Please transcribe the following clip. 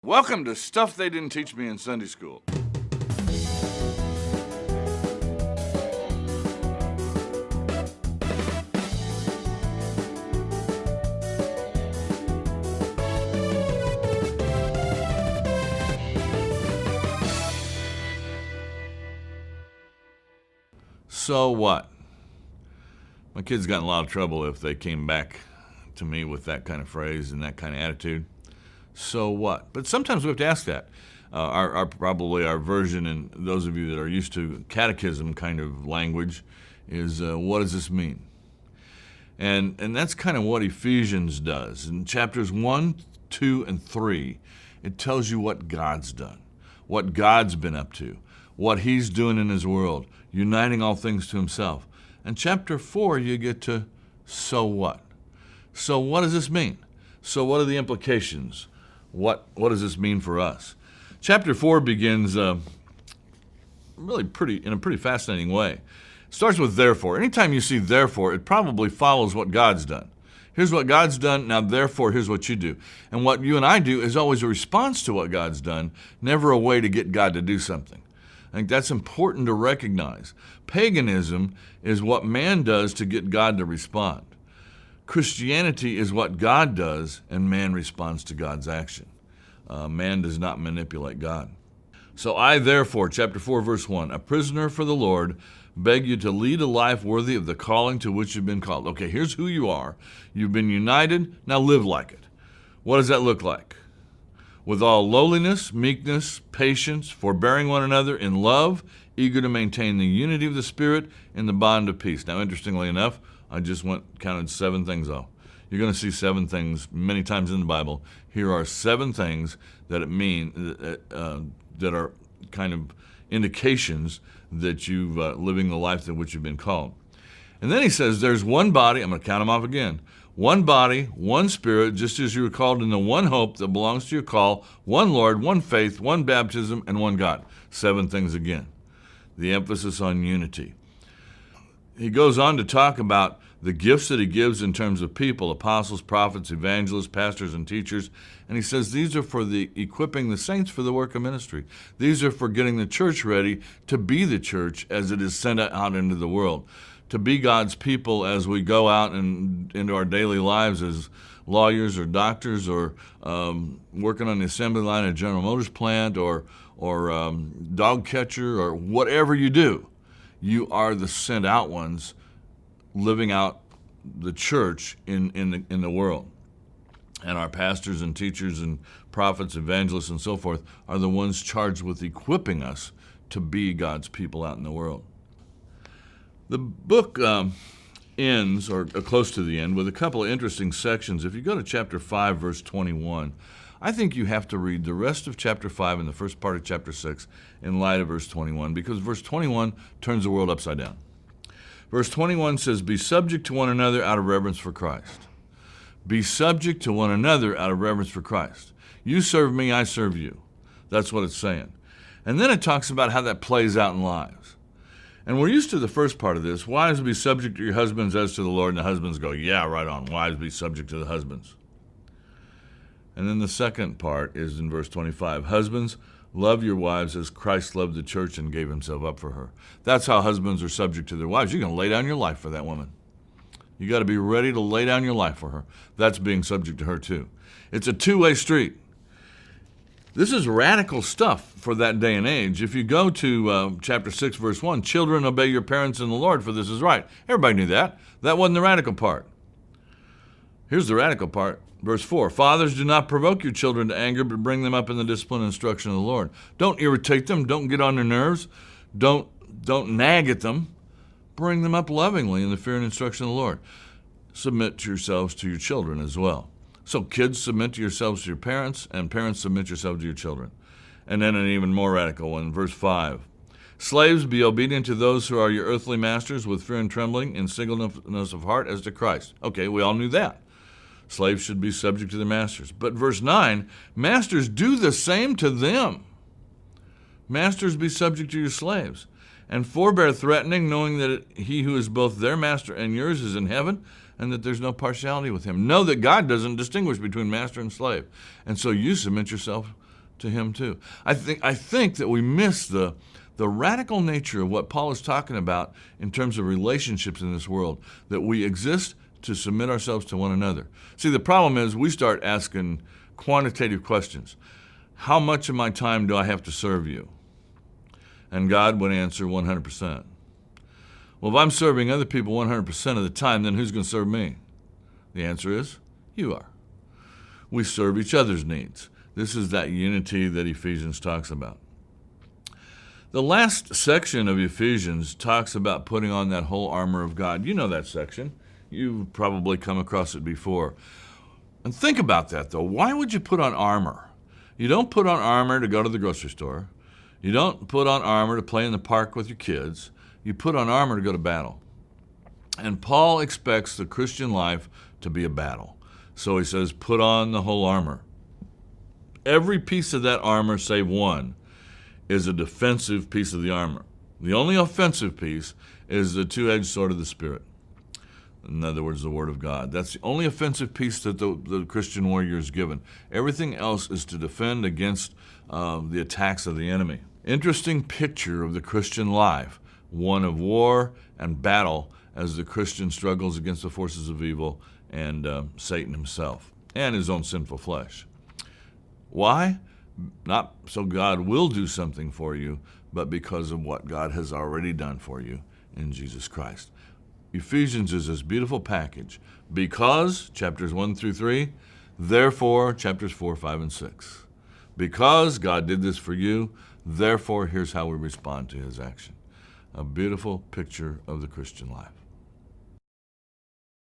Welcome to Stuff They Didn't Teach Me in Sunday School. So what? My kids got in a lot of trouble if they came back to me with that kind of phrase and that kind of attitude. So what? But sometimes we have to ask that. Probably our version, and those of you that are used to catechism kind of language, is what does this mean? And that's kind of what Ephesians does. In chapters 1, 2, and 3, it tells you what God's done, what God's been up to, what He's doing in His world, uniting all things to Himself. And chapter 4, you get to so what? So what does this mean? So what are the implications? What does this mean for us? Chapter 4 begins really in a pretty fascinating way. It starts with therefore. Anytime you see therefore, it probably follows what God's done. Here's what God's done, now therefore here's what you do. And what you and I do is always a response to what God's done, never a way to get God to do something. I think that's important to recognize. Paganism is what man does to get God to respond. Christianity is what God does, and man responds to God's action. Man does not manipulate God. So I, therefore, chapter 4, verse 1, a prisoner for the Lord, beg you to lead a life worthy of the calling to which you've been called. Okay, here's who you are. You've been united, now live like it. What does that look like? With all lowliness, meekness, patience, forbearing one another in love, eager to maintain the unity of the Spirit in the bond of peace. Now, interestingly enough, I just counted 7 things though. You're going to see 7 things many times in the Bible. Here are 7 things that that are kind of indications that you've living the life to which you've been called. And then he says there's one body. I'm going to count them off again. One body, one Spirit, just as you were called in the one hope that belongs to your call, one Lord, one faith, one baptism, and one God. 7 things again. The emphasis on unity. He goes on to talk about the gifts that he gives in terms of people, apostles, prophets, evangelists, pastors, and teachers. And he says these are for the equipping the saints for the work of ministry. These are for getting the church ready to be the church as it is sent out into the world, to be God's people as we go out and into our daily lives as lawyers or doctors or working on the assembly line at a General Motors plant or dog catcher or whatever you do. You are the sent out ones living out the church in the world. And our pastors and teachers and prophets, evangelists, and so forth are the ones charged with equipping us to be God's people out in the world. The book ends, or close to the end, with a couple of interesting sections. If you go to chapter 5, verse 21, I think you have to read the rest of chapter 5 and the first part of chapter 6 in light of verse 21, because verse 21 turns the world upside down. Verse 21 says, be subject to one another out of reverence for Christ. Be subject to one another out of reverence for Christ. You serve me, I serve you. That's what it's saying. And then it talks about how that plays out in lives. And we're used to the first part of this. Wives, be subject to your husbands as to the Lord. And the husbands go, yeah, right on. Wives, be subject to the husbands. And then the second part is in verse 25. Husbands, love your wives as Christ loved the church and gave himself up for her. That's how husbands are subject to their wives. You're going to lay down your life for that woman. You got to be ready to lay down your life for her. That's being subject to her too. It's a two-way street. This is radical stuff for that day and age. If you go to chapter 6, verse 1, children, obey your parents in the Lord, for this is right. Everybody knew that. That wasn't the radical part. Here's the radical part. Verse 4, fathers, do not provoke your children to anger, but bring them up in the discipline and instruction of the Lord. Don't irritate them. Don't get on their nerves. Don't nag at them. Bring them up lovingly in the fear and instruction of the Lord. Submit yourselves to your children as well. So kids, submit to yourselves to your parents, and parents, submit yourselves to your children. And then an even more radical one, verse 5. Slaves, be obedient to those who are your earthly masters with fear and trembling in singleness of heart as to Christ. Okay, we all knew that. Slaves should be subject to their masters. But verse 9, masters, do the same to them. Masters, be subject to your slaves. And forbear threatening, knowing that he who is both their master and yours is in heaven, and that there's no partiality with him. Know that God doesn't distinguish between master and slave. And so you submit yourself to him too. I think that we miss the radical nature of what Paul is talking about in terms of relationships in this world, that we exist to submit ourselves to one another. See, the problem is we start asking quantitative questions. How much of my time do I have to serve you? And God would answer 100%. Well, if I'm serving other people 100% of the time, then who's going to serve me? The answer is, you are. We serve each other's needs. This is that unity that Ephesians talks about. The last section of Ephesians talks about putting on that whole armor of God. You know that section. You've probably come across it before. And think about that, though. Why would you put on armor? You don't put on armor to go to the grocery store. You don't put on armor to play in the park with your kids. You put on armor to go to battle. And Paul expects the Christian life to be a battle. So he says, put on the whole armor. Every piece of that armor, save one, is a defensive piece of the armor. The only offensive piece is the two-edged sword of the Spirit. In other words, the Word of God. That's the only offensive piece that the Christian warrior is given. Everything else is to defend against the attacks of the enemy. Interesting picture of the Christian life, one of war and battle as the Christian struggles against the forces of evil and Satan himself and his own sinful flesh. Why? Not so God will do something for you, but because of what God has already done for you in Jesus Christ. Ephesians is this beautiful package. Because, chapters 1 through 3, therefore, chapters 4, 5, and 6. Because God did this for you, therefore, here's how we respond to his action. A beautiful picture of the Christian life.